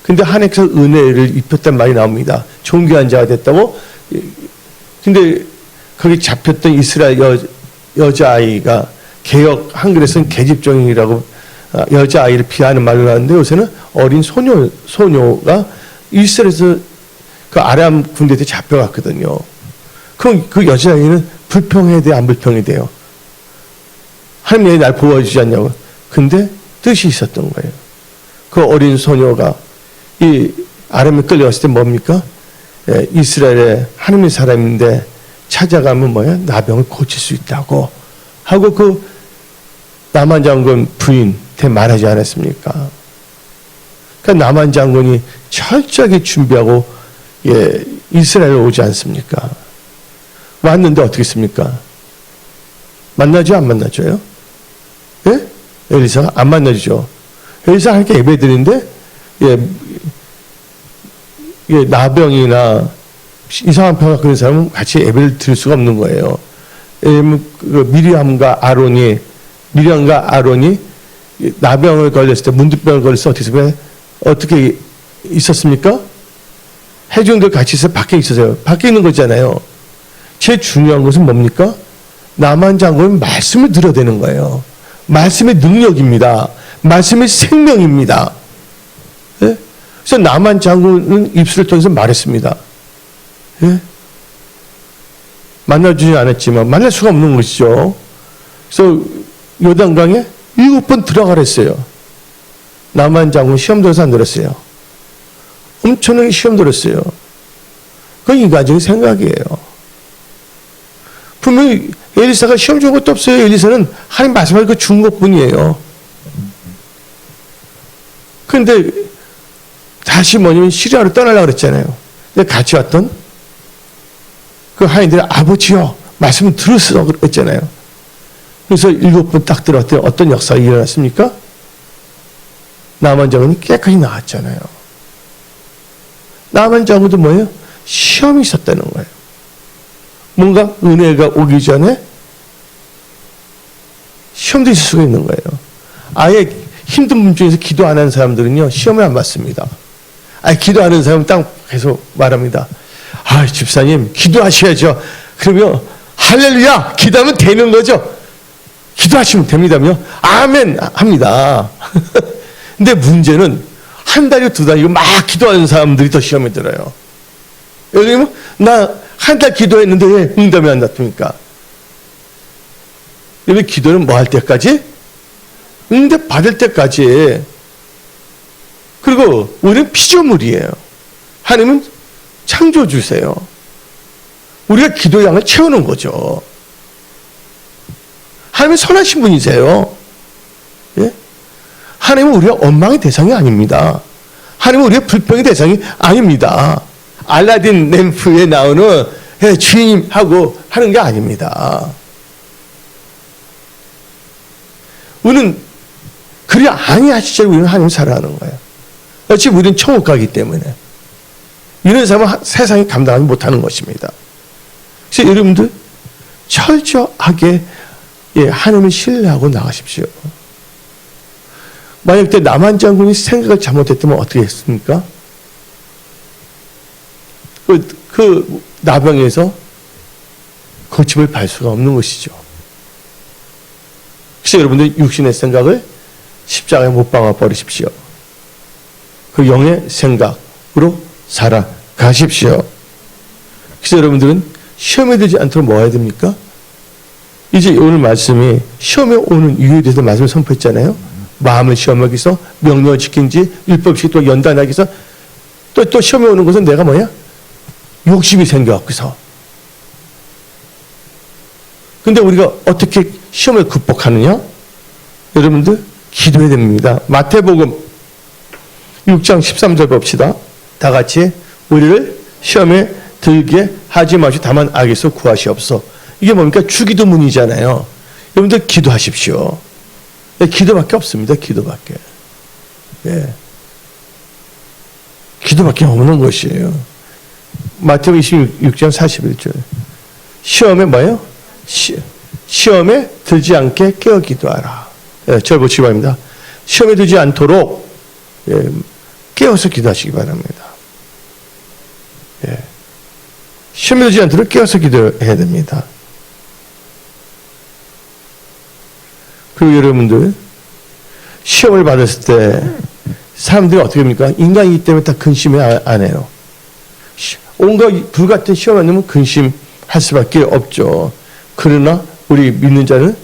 근데 하나님께서 은혜를 입혔단 말이 나옵니다. 종교한 자가 됐다고. 근데 거기 잡혔던 이스라엘 여자아이가 개역 한글에서는 계집종이라고 여자아이를 비하하는 말로 나왔는데, 요새는 어린 소녀가 이스라엘에서 그 아람 군대에 잡혀갔거든요. 그럼 그 여자아이는 불평해야 돼요? 안 불평해야 돼요? 하나님이 날 보호해주지 않냐고. 근데 뜻이 있었던 거예요. 그 어린 소녀가 이 아람에 끌려갔을 때 뭡니까? 예, 이스라엘의 하나님의 사람인데 찾아가면 뭐야? 나병을 고칠 수 있다고 하고 그 나만 장군 부인한테 말하지 않았습니까? 그러니까 나만 장군이 철저하게 준비하고 예, 이스라엘에 오지 않습니까? 왔는데 어떻게 했습니까? 만나죠? 안 만나줘요? 예? 엘리사가 안 만나주죠. 엘리사가 하나님께 예배드리는데 예, 나병이나 이상한 병 갖고 있는 사람은 같이 예배를 드릴 수가 없는 거예요. 미리암과 아론이 나병을 걸렸을 때, 문둥병을 걸렸을 때 어떻게 있었습니까? 회중들 같이 있어서 밖에 있었어요. 밖에 있는 거잖아요. 제일 중요한 것은 뭡니까? 나만 장군은 말씀을 들어야 되는 거예요. 말씀의 능력입니다. 말씀의 생명입니다. 예? 그래서 나만 장군은 입술을 통해서 말했습니다. 예? 만나주지 않았지만 만날 수가 없는 것이죠. 그래서 요단강에 7번 들어가랬어요. 나만 장군 시험 들어서 안 들었어요. 엄청나게 시험 들었어요. 그건 인간적인 생각이에요. 분명히 엘리사가 시험 준 것도 없어요. 엘리사는 하나님 말씀을 준 것뿐이에요. 그런데 다시 뭐냐면 시리아로 떠나려고 그랬잖아요. 근데 같이 왔던 그 하인들이 아버지요 말씀을 들었어 그랬잖아요. 그래서 7번 딱 들어왔더니 어떤 역사가 일어났습니까? 나만 장군이 깨끗이 나왔잖아요. 나만 장군도 뭐예요? 시험이 있었다는 거예요. 뭔가 은혜가 오기 전에 시험도 있을 수가 있는 거예요. 아예 힘든 분 중에서 기도 안 하는 사람들은요, 시험을 안 받습니다. 아예 기도하는 사람은 딱 계속 말합니다. 아, 집사님, 기도하셔야죠. 그러면, 할렐루야! 기도하면 되는 거죠. 기도하시면 됩니다며. 아멘! 합니다. 근데 문제는 한 달이고 두 달이고 막 기도하는 사람들이 더 시험에 들어요. 여러분, 나 한 달 기도했는데 왜 응답이 안 나타납니까? 여러분, 기도는 뭐 할 때까지? 응답 받을 때까지. 그리고 우리는 피조물이에요. 하나님은 창조주세요. 우리가 기도의 양을 채우는 거죠. 하나님은 선하신 분이세요. 예? 하나님은 우리가 원망의 대상이 아닙니다. 하나님은 우리가 불평의 대상이 아닙니다. 알라딘 램프에 나오는 주인하고 하는 게 아닙니다. 우리는 그리 아니하시죠. 우리는 하나님 사랑하는 거예요. 어차피 우리는 천국 가기 때문에. 이런 사람은 세상이 감당하지 못하는 것입니다. 그래서 여러분들 철저하게 하나님을 신뢰하고 나가십시오. 만약 그때 나만 장군이 생각을 잘못했다면 어떻게 했습니까? 그 나병에서 거침을 발 수가 없는 것이죠. 그래서 여러분들 육신의 생각을 십자가에 못 박아 버리십시오. 그 영의 생각으로 살아가십시오. 그래서 여러분들은 시험에 들지 않도록 뭐 해야 됩니까? 이제 오늘 말씀이 시험에 오는 이유에 대해서 말씀을 선포했잖아요. 마음을 시험하기 위해서 명령을 지킨지 율법식 또 연단하기 위해서 또 시험에 오는 것은 내가 뭐야? 욕심이 생겨갖고서. 근데 우리가 어떻게 시험을 극복하느냐? 여러분들 기도해야 됩니다. 마태복음 6장 13절 봅시다. 다 같이 우리를 시험에 들게 하지 마시고 다만 악에서 구하시옵소서. 이게 뭡니까? 주기도문이잖아요. 여러분들 기도하십시오. 기도밖에 없습니다. 기도밖에. 예. 기도밖에 없는 것이에요. 마태복음 26장 41절. 시험에 뭐예요? 시험에 들지 않게 깨어 기도하라. 예, 절 보시기 바랍니다. 시험에 들지 않도록 깨어서 기도하시기 바랍니다. 예. 시험에 들지 않도록 깨어서 기도해야 됩니다. 그리고 여러분들 시험을 받았을 때 사람들이 어떻게 합니까? 인간이기 때문에 다 근심을 안 해요. 온갖 불같은 시험 안 되면 근심할 수밖에 없죠. 그러나 우리 믿는 자는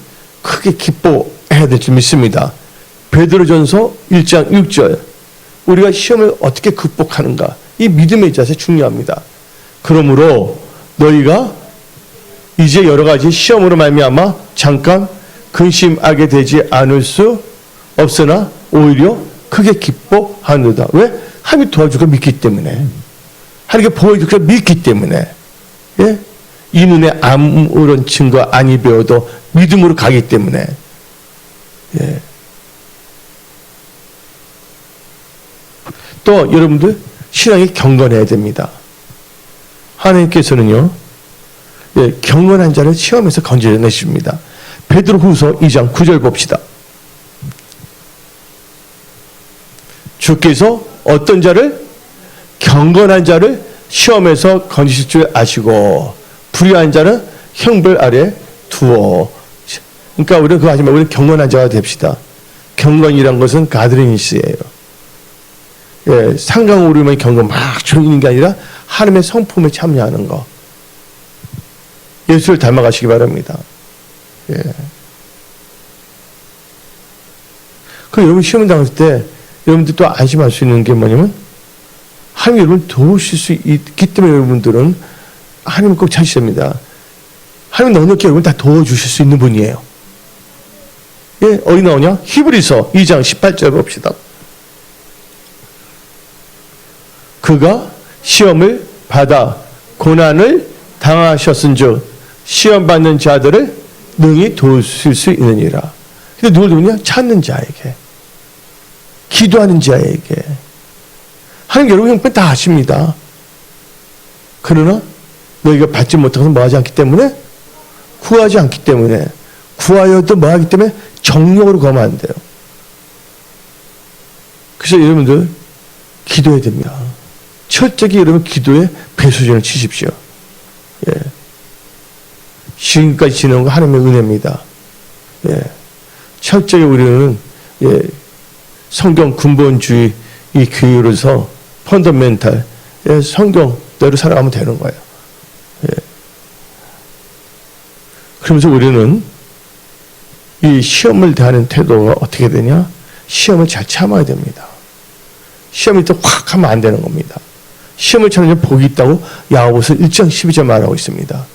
크게 기뻐해야 될 줄 믿습니다. 베드로전서 1장 6절 우리가 시험을 어떻게 극복하는가 이 믿음의 자세 중요합니다. 그러므로 너희가 이제 여러 가지 시험으로 말미암아 잠깐 근심하게 되지 않을 수 없으나 오히려 크게 기뻐하노다. 왜? 하나님이 도와주고 믿기 때문에. 하나님께 보여주고 믿기 때문에. 예? 이 눈에 아무런 증거 아니 배워도 믿음으로 가기 때문에. 예. 또 여러분들 신앙이 경건해야 됩니다. 하나님께서는요. 예, 경건한 자를 시험에서 건져내십니다. 베드로후서 2장 9절 봅시다. 주께서 어떤 자를 경건한 자를 시험에서 건지실 줄 아시고 불의한 자는 형벌 아래 두어. 그러니까 우리는 그거 하지 말고 우리는 경건한 자가 됩시다. 경건이란 것은 가드레니스예요. 예, 상강오류만 경건 막 조이는 게 아니라 하나님의 성품에 참여하는 거. 예수를 닮아가시기 바랍니다. 예. 그 여러분 시험 당했을 때 여러분들 또 안심할 수 있는 게 뭐냐면 하나님 여러분 도우실 수 있기 때문에 여러분들은 하나님을 꼭 찾으셔야 됩니다. 하나님 넉넉히 여러분 다 도와주실 수 있는 분이에요. 예, 어디 나오냐? 히브리서 2장 18절 봅시다. 그가 시험을 받아 고난을 당하셨은즉 시험 받는 자들을 능히 도우실 수 있느니라. 근데 누굴 도우냐? 찾는 자에게, 기도하는 자에게. 하나님 여러분 형편 다 아십니다. 그러나 너희가 받지 못하고서 뭐하지 않기 때문에, 구하지 않기 때문에, 구하여도 뭐하기 때문에 정욕으로 가면 안 돼요. 그래서 여러분들 기도해야 됩니다. 철저히 여러분 기도에 배수진을 치십시오. 예. 지금까지 지내온 거 하나님의 은혜입니다. 예. 철저히 우리는 예. 성경 근본주의 이 교회로서 펀더멘탈 예. 성경대로 살아가면 되는 거예요. 예. 그러면서 우리는 이 시험을 대하는 태도가 어떻게 되냐? 시험을 잘 참아야 됩니다. 시험이 또 확 하면 안 되는 겁니다. 시험을 참는 복이 있다고 야고보서 1장 12절 말하고 있습니다.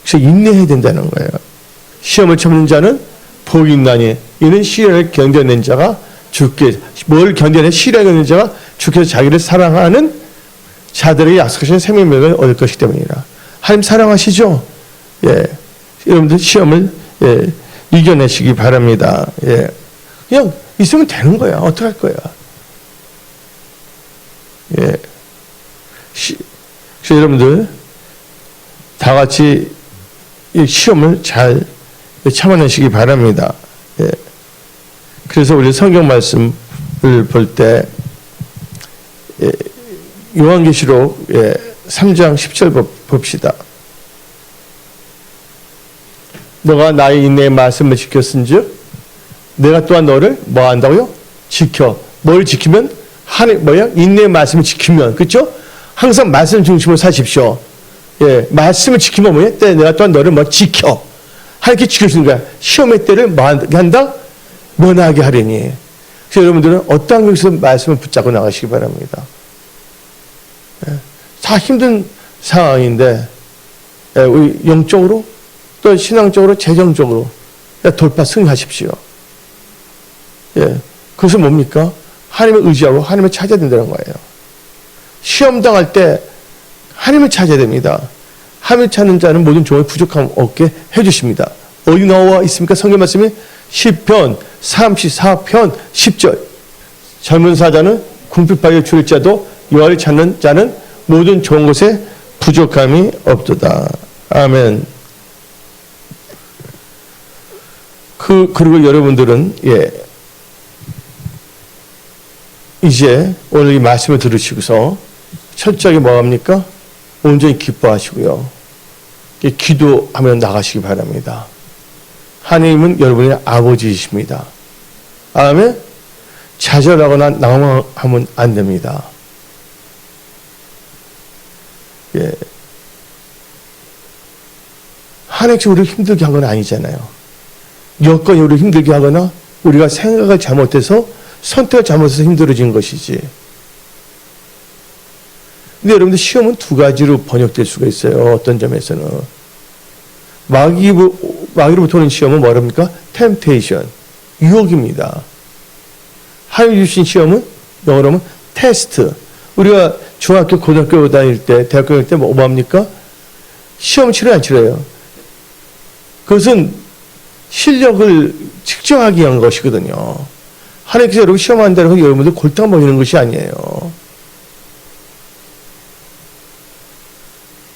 그래서 인내해야 된다는 거예요. 시험을 참는 자는 복이 있나니 이는 시련을 견뎌낸 자가 주께 뭘 견뎌낸 시련을 견뎌낸 자가 주께서 자기를 사랑하는 자들에게 약속하신 생명을 얻을 것이기 때문이라. 하나님 사랑하시죠? 예, 여러분들 시험을 예, 이겨내시기 바랍니다. 예, 그냥 있으면 되는 거야. 어떻게 할 거야? 예. 그래서 여러분들 다 같이 이 시험을 잘 참아내시기 바랍니다. 예. 그래서 우리 성경 말씀을 볼 때 예, 요한계시록 예, 3장 10절 봅시다. 너가 나의 인내의 말씀을 지켰은즉 내가 또한 너를 뭐 한다고요? 지켜. 뭘 지키면? 하나님 뭐야? 인내의 말씀을 지키면, 그렇죠? 항상 말씀 중심으로 사십시오. 예, 말씀을 지키면 뭐야? 때 내가 또한 너를 뭐 지켜. 하나님께 지켜주는 거야. 시험의 때를 뭐 한다? 면하게 하려니. 그래서 여러분들은 어떠한 것에서 말씀을 붙잡고 나가시기 바랍니다. 다 힘든 상황인데 우리 영적으로 또 신앙적으로 재정적으로 돌파 승리하십시오. 그것은 뭡니까? 하나님을 의지하고 하나님을 찾아야 된다는 거예요. 시험 당할 때 하나님을 찾아야 됩니다. 하나님을 찾는 자는 모든 종의 부족함 없게 해주십니다. 어디 나와 있습니까? 성경 말씀이 시편 34편 10절. 젊은 사자는 궁핍하게 줄일 자도 여호와를 찾는 자는 모든 좋은 것에 부족함이 없도다. 아멘. 그리고 여러분들은 이제 오늘 이 말씀을 들으시고서 철저하게 뭐 합니까? 온전히 기뻐하시고요. 기도하며 나가시기 바랍니다. 하나님은 여러분의 아버지이십니다. 아멘. 좌절하거나 낭망하면 안 됩니다. 하나님께서 우리를 힘들게 한 건 아니잖아요. 여건이 우리를 힘들게 하거나 우리가 생각을 잘못해서 선택을 잘못해서 힘들어진 것이지. 근데 여러분들 시험은 두 가지로 번역될 수가 있어요. 어떤 점에서는. 마귀로부터 오는 시험은 뭐랍니까? temptation, 유혹입니다. 하나님 주신 시험은 영어로 하면 테스트. 우리가 중학교, 고등학교 다닐 때, 대학교 다닐 때 뭐 합니까? 시험 치러요, 안 치러요? 그것은 실력을 측정하기 위한 것이거든요. 하나님께서 여러분 시험한다고 해서 여러분들 골탕 먹이는 것이 아니에요.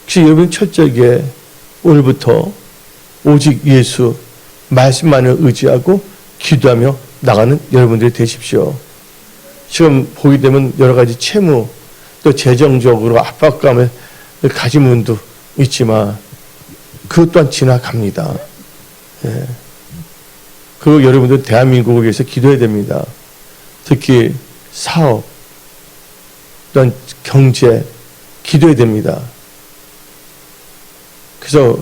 그래서 여러분 철저하게 오늘부터 오직 예수 말씀만을 의지하고 기도하며 나가는 여러분들이 되십시오. 지금 보게 되면 여러 가지 채무 또 재정적으로 압박감을 가진 분도 있지만 그것 또한 지나갑니다. 그리고 여러분들 대한민국을 위해서 기도해야 됩니다. 특히 사업 또한 경제 기도해야 됩니다. 그래서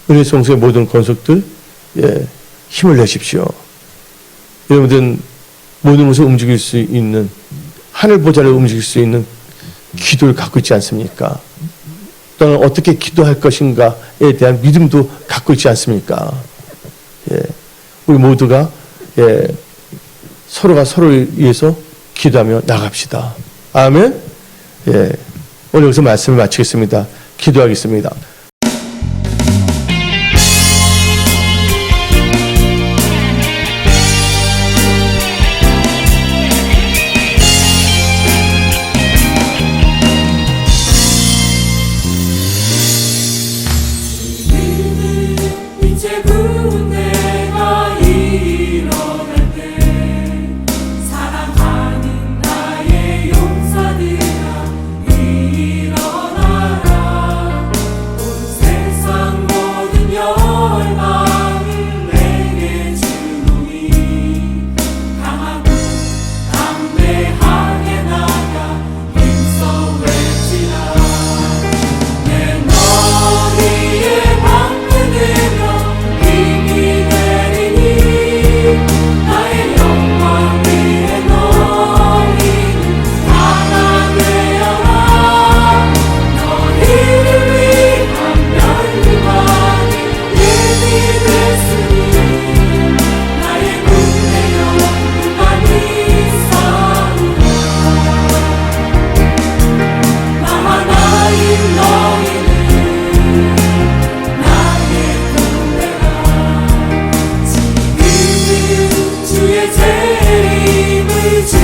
은혜성소의 모든 권속들 힘을 내십시오. 여러분들은 모든 것을 움직일 수 있는 하늘 보좌를 움직일 수 있는 기도를 갖고 있지 않습니까? 또는 어떻게 기도할 것인가에 대한 믿음도 갖고 있지 않습니까? 우리 모두가 서로가 서로를 위해서 기도하며 나갑시다. 아멘. 오늘 여기서 말씀을 마치겠습니다. 기도하겠습니다. 주의 재림을 주